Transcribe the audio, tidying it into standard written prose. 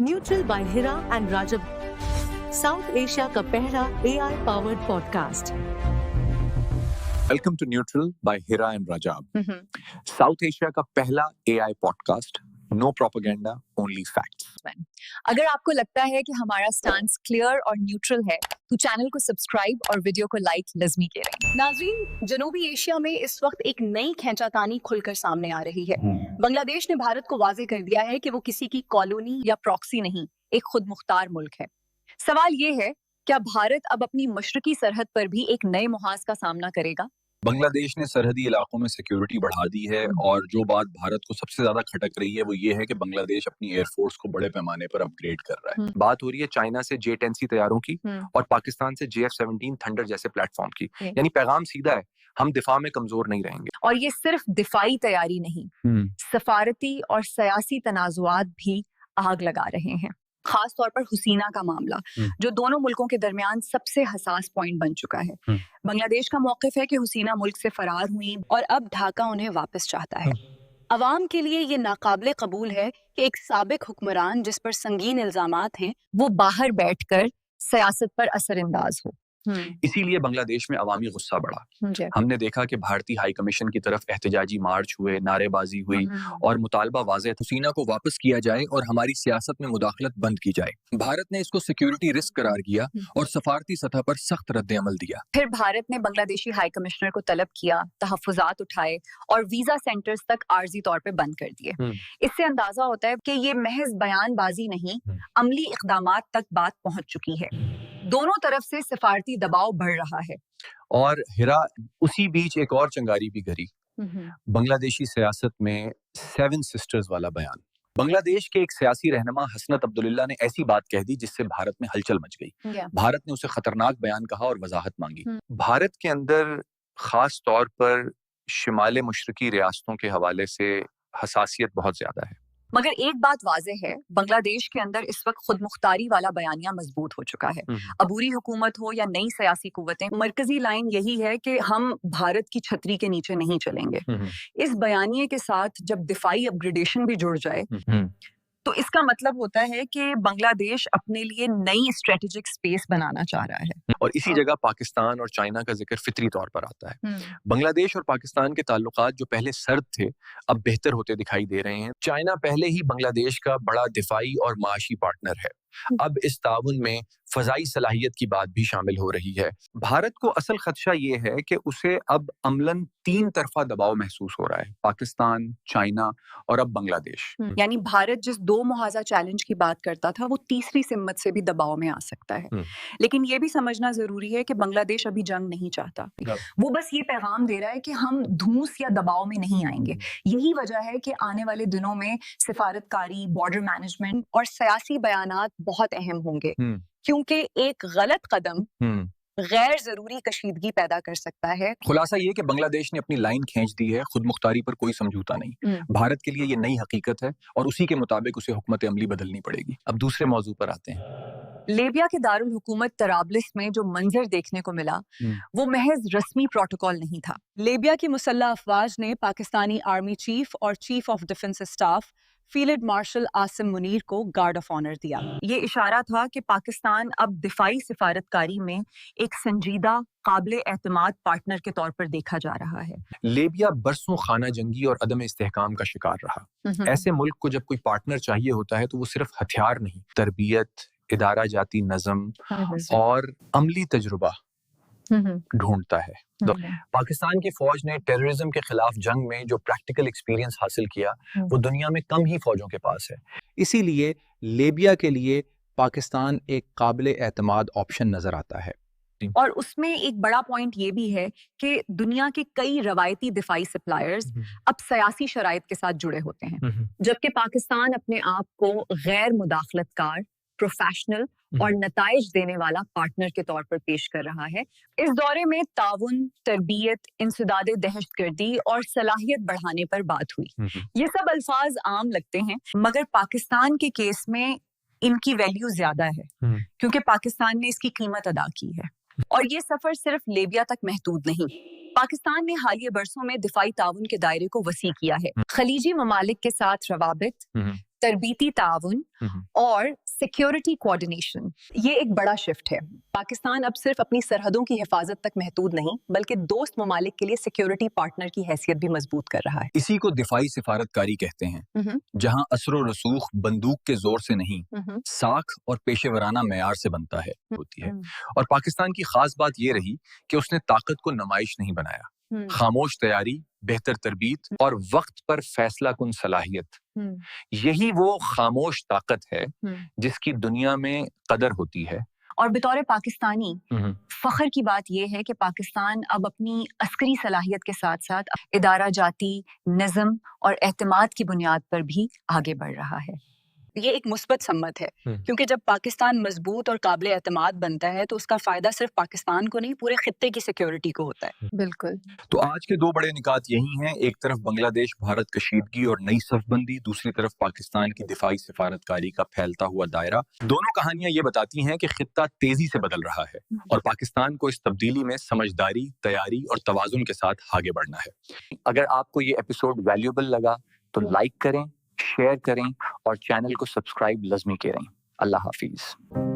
Neutral by Hira and Rajab, South Asia का पहला AI powered podcast. Welcome to neutral by Hira and Rajab, South Asia का पहला AI podcast. No propaganda, only facts. अगर आपको लगता है कि हमारा स्टांस क्लियर और न्यूट्रल है तो चैनल को सब्सक्राइब और वीडियो को लाइक लाजमी करें. नाज़रीन, जनूबी एशिया में इस वक्त एक नई खींचातानी खुलकर सामने आ रही है. बांग्लादेश ने भारत को वाजे कर दिया है कि वो किसी की कॉलोनी या प्रॉक्सी नहीं, एक खुद मुख्तार मुल्क है. सवाल ये है, क्या भारत अब अपनी मशरकी सरहद पर भी एक नए मुहाज का सामना करेगा? बांग्लादेश ने सरहदी इलाकों में सिक्योरिटी बढ़ा दी है और जो बात भारत को सबसे ज्यादा खटक रही है वो ये है कि बांग्लादेश अपनी एयरफोर्स को बड़े पैमाने पर अपग्रेड कर रहा है. बात हो रही है चाइना से J-10C तैयारों की और पाकिस्तान से JF-17 थंडर जैसे प्लेटफॉर्म की. यानी पैगाम सीधा है, हम दिफा में कमजोर नहीं रहेंगे. और ये सिर्फ दिफाई तैयारी नहीं, सफारती और सियासी तनाजुआत भी आग लगा रहे हैं. खास तौर पर हुसीना का मामला, जो दोनों मुल्कों के दरमियान सबसे हसास पॉइंट बन चुका है. बांग्लादेश का मौक़िफ़ है कि हुसीना मुल्क से फरार हुई और अब ढाका उन्हें वापस चाहता है. अवाम के लिए ये नाकाबिले कबूल है कि एक साबिक हुक्मरान जिस पर संगीन इल्जामात हैं वो बाहर बैठकर सियासत पर असरअंदाज हो. इसीलिए बांग्लादेश में अवामी गुस्सा बढ़ा. हमने देखा कि भारतीय हाई कमीशन की तरफ एहतजाजी मार्च हुए, नारेबाजी हुई और मुतालबा वाज़ेह हुसीना को वापस किया जाए और हमारी सियासत में मुदाखलत बंद की जाए. भारत ने इसको सिक्योरिटी रिस्क करार किया और सफारती सतह पर सख्त रद्द-ए-अमल दिया. फिर भारत ने बांग्लादेशी हाई कमिश्नर को तलब किया, तहफ़्फ़ुज़ात उठाए और वीजा सेंटर्स तक आर्जी तौर पे बंद कर दिए. इससे अंदाजा होता है कि ये महज बयानबाजी नहीं, अमली इक़दामात तक बात पहुंच चुकी है. दोनों तरफ से सिफारती दबाव बढ़ रहा है. और हिरा, उसी बीच एक और चंगारी भी घरी. बांग्लादेशी सियासत में 7 सिस्टर्स वाला बयान. बांग्लादेश के एक सियासी रहनुमा हसनत अब्दुल्ला ने ऐसी बात कह दी जिससे भारत में हलचल मच गई. भारत ने उसे खतरनाक बयान कहा और वजाहत मांगी. भारत के अंदर खास तौर पर शिमाले मशरकी रियासतों के हवाले से हसासियत बहुत ज्यादा है. मगर एक बात वाज़ेह है, बांग्लादेश के अंदर इस वक्त खुद मुख्तारी वाला बयानिया मजबूत हो चुका है. अबूरी हुकूमत हो या नई सियासी कुव्वतें, मरकजी लाइन यही है कि हम भारत की छतरी के नीचे नहीं चलेंगे. इस बयानिए के साथ जब दिफाई अपग्रेडेशन भी जुड़ जाए तो इसका मतलब होता है कि बांग्लादेश अपने लिए नई स्ट्रेटेजिक स्पेस बनाना चाह रहा है. और इसी जगह पाकिस्तान और चाइना का जिक्र फितरी तौर पर आता है. बांग्लादेश और पाकिस्तान के ताल्लुकात जो पहले सर्द थे अब बेहतर होते दिखाई दे रहे हैं. चाइना पहले ही बांग्लादेश का बड़ा दिफाई और माशी पार्टनर है. अब इस ताउन में फजाई सलाहियत की बात भी शामिल हो रही है. भारत को असल खदशा ये है कि उसे अब अमलन 3 तरफा दबाव महसूस हो रहा है, पाकिस्तान, चाइना और अब बांग्लादेश. यानी भारत जिस 2 मुहाजा चैलेंज की बात करता था वो तीसरी सिम्मत से भी दबाव में आ सकता है. लेकिन ये भी समझना जरूरी है कि बांग्लादेश अभी जंग नहीं चाहता. वो बस ये पैगाम दे रहा है कि हम धूस या दबाव में नहीं आएंगे. यही वजह है कि आने वाले दिनों में सिफारतकारी, बॉर्डर मैनेजमेंट और सियासी बयानात बहुत अहम होंगे, क्योंकि एक गलत कदम गैर जरूरी कशीदगी पैदा कर सकता है. खुलासा ये कि बांग्लादेश ने अपनी लाइन खींच दी है, खुद मुख्तारी पर कोई समझौता नहीं. भारत के लिए ये नई हकीकत है और उसी के मुताबिक उसे हुकूमत अमली बदलनी पड़ेगी. अब दूसरे मौजू पर आते हैं. लीबिया के दारुल हुकूमत तराबलिस में जो मंजर देखने को मिला वो महज रस्मी प्रोटोकॉल नहीं था. लीबिया की मुसल्लह अफवाज ने पाकिस्तानी आर्मी चीफ और chief of defence staff field marshal Asim Munir को गार्ड ऑफ ऑनर दिया. ये इशारा था कि पाकिस्तान अब दिफाई सिफारतकारी में एक संजीदा, काबिल एतमाद पार्टनर के तौर पर देखा जा रहा है. लीबिया बरसों खाना जंगी और अदम इस्तेहकाम का शिकार रहा. ऐसे मुल्क को जब कोई पार्टनर चाहिए होता है तो वो सिर्फ हथियार नहीं, तरबियत, इदारा जाती नज़म और अमली तजुर्बा ढूंढता है. तो पाकिस्तान की फौज ने टेररिज्म के खिलाफ जंग में जो प्रैक्टिकल एक्सपीरियंस हासिल किया वो दुनिया में कम ही फौजों के पास है. इसीलिए लीबिया के लिए पाकिस्तान एक काबिल एतमाद ऑप्शन नजर आता है. और उसमें एक बड़ा पॉइंट ये भी है कि दुनिया के कई रवायती दिफाई सप्लायर्स अब सियासी शराइत के साथ जुड़े होते हैं, जबकि पाकिस्तान अपने आप को गैर मुदाखलतकार, प्रोफेशनल और नताइज देने वाला पार्टनर के तौर पर पेश कर रहा है. इस दौरे में ताउन, तरबियत, इंसदादे दहशतगर्दी और सलाहियत बढ़ाने पर बात हुई. ये सब अल्फाज आम लगते हैं, मगर पाकिस्तान के केस में इनकी वैल्यू ज्यादा है, क्योंकि पाकिस्तान ने इसकी कीमत अदा की है. और ये सफर सिर्फ लीबिया तक महदूद नहीं. पाकिस्तान ने हालिया बरसों में दिफाई ताउन के दायरे को वसी किया है. खलीजी ममालिक के साथ रवाबित, تربیتی تعاون اور سیکیورٹی کوآرڈینیشن. یہ ایک بڑا شفٹ ہے. پاکستان اب صرف اپنی سرحدوں کی حفاظت تک محدود نہیں بلکہ دوست ممالک کے لیے سیکیورٹی پارٹنر کی حیثیت بھی مضبوط کر رہا ہے. اسی کو دفاعی سفارتکاری کہتے ہیں، جہاں اثر و رسوخ بندوق کے زور سے نہیں، ساکھ اور پیشے ورانہ معیار سے بنتا ہوتی ہے. اور پاکستان کی خاص بات یہ رہی کہ اس نے طاقت کو نمائش نہیں بنایا. خاموش تیاری، بہتر تربیت اور وقت پر فیصلہ کن صلاحیت، یہی وہ خاموش طاقت ہے جس کی دنیا میں قدر ہوتی ہے. اور بطور پاکستانی فخر کی بات یہ ہے کہ پاکستان اب اپنی عسکری صلاحیت کے ساتھ ساتھ ادارہ جاتی نظم اور اعتماد کی بنیاد پر بھی آگے بڑھ رہا ہے. یہ ایک مثبت سمت ہے کیونکہ جب پاکستان مضبوط اور قابل اعتماد بنتا ہے تو اس کا فائدہ صرف پاکستان کو نہیں پورے خطے کی سیکیورٹی کو ہوتا ہے. بالکل. تو آج کے دو بڑے نکات یہی ہیں، ایک طرف بنگلہ دیش بھارت کشیدگی اور نئی صف بندی، دوسری طرف پاکستان کی دفاعی سفارتکاری کا پھیلتا ہوا دائرہ. دونوں کہانیاں یہ بتاتی ہیں کہ خطہ تیزی سے بدل رہا ہے اور پاکستان کو اس تبدیلی میں سمجھداری، تیاری اور توازن کے ساتھ آگے بڑھنا ہے. اگر آپ کو یہ ایپیسوڈ ویلیوبل لگا تو لائک کریں، شیئر کریں اور چینل کو سبسکرائب لازمی کریں. اللہ حافظ.